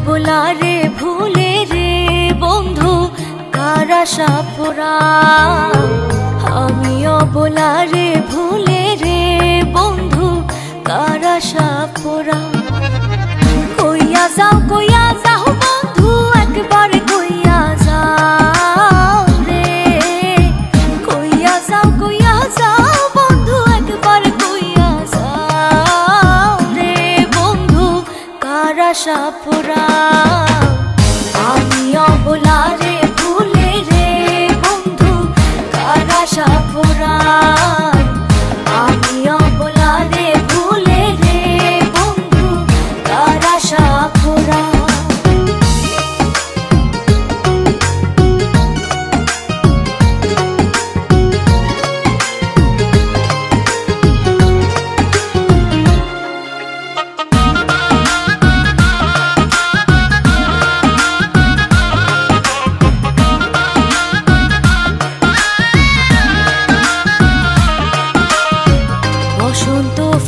बोलारे भूले रे बंधु कार आशा पोड़ा आमियो बोलारे भूले रे बंधु कार आशा पोड़ा कइया जाओ बंधु एक बार कइया जाओ रे कइया जाओ बंधु एक बार कइया जाओ रे बंधु कार आशा पोड़ा आमियो बोलारे भूले रे बंधु कार आशा पोड़ा आमियो बोलारे भूले रे बंधु कार आशा पोड़ा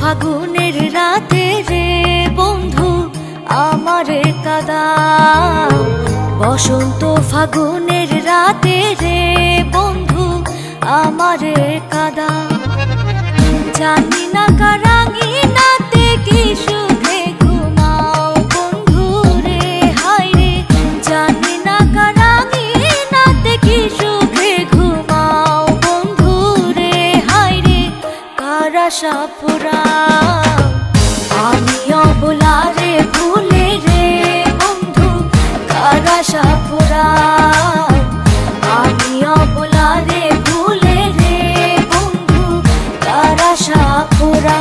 फागुनेर राते रे बंधु आमारे कादा बसंत फागुनेर राते रे बंधु आमारे कादा जानी ना कारांगी नाते की सुखे घुमाओ बंधु रे हाय रे जानी ना कारांगी नाते की सुखे घुमाओ बंधु रे हाय रे कार आशा पोड़ा आमियो बोलारे भूले रे बंधु कार आशा पोड़ा आमियो बोलारे भूले रे बंधु कार आशा पोड़ा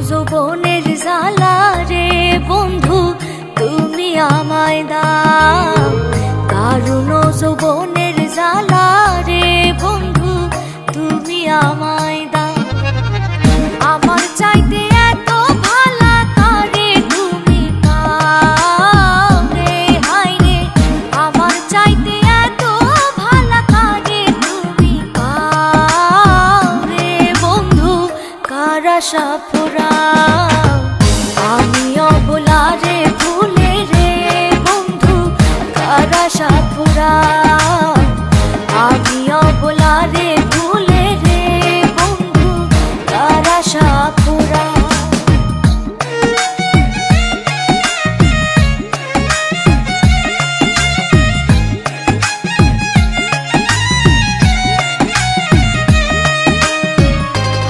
যৌবনের জ্বালা রে বন্ধু তুমি আমায় দাও দারুণ যৌবনের জ্বালা রে বন্ধু তুমি আমায় দাও আমার চাইতে এত ভালা কারে তুমি পাও রে হায় রে আমার চাইতে এত ভালা কারে তুমি পাও রে বন্ধু कार आशा पोड़ा आमियो बोलारे भूले रे बंधु कार आशा पोड़ा आमियो बोलारे भूले रे बंधु कार आशा पोड़ा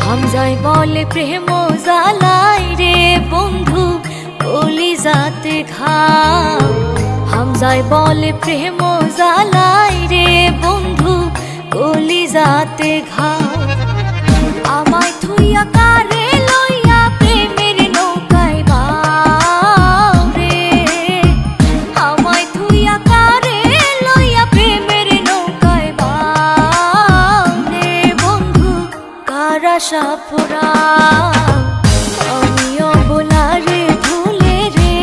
हमजाय बोले प्रेम জ্বালাই রে বন্ধু কলিজাতে ঘাম हमजाय बोले प्रेम জ্বালাই রে বন্ধু কলিজাতে ঘাম আমায় থুইয়া কারে লইয়া প্রেমের নৌকায় বাও রে আমায় থুইয়া কারে লইয়া প্রেমের নৌকায় বাও রে বন্ধু कार आशा पोड़ा आमियो बोलारे भूले रे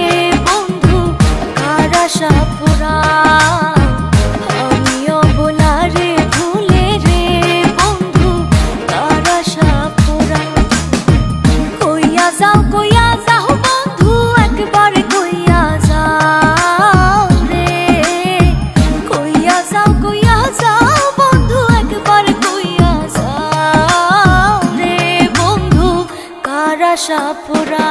बंधु कार आशा पोड़ा आमियो बोलारे भूले रे बंधु कार आशा पोड़ा कइया जाओ बंधु एक बार कइया जाओ रे कइया जाओ बंधु एक बार कइया जाओ रे बंधु कार आशा पोड़ा।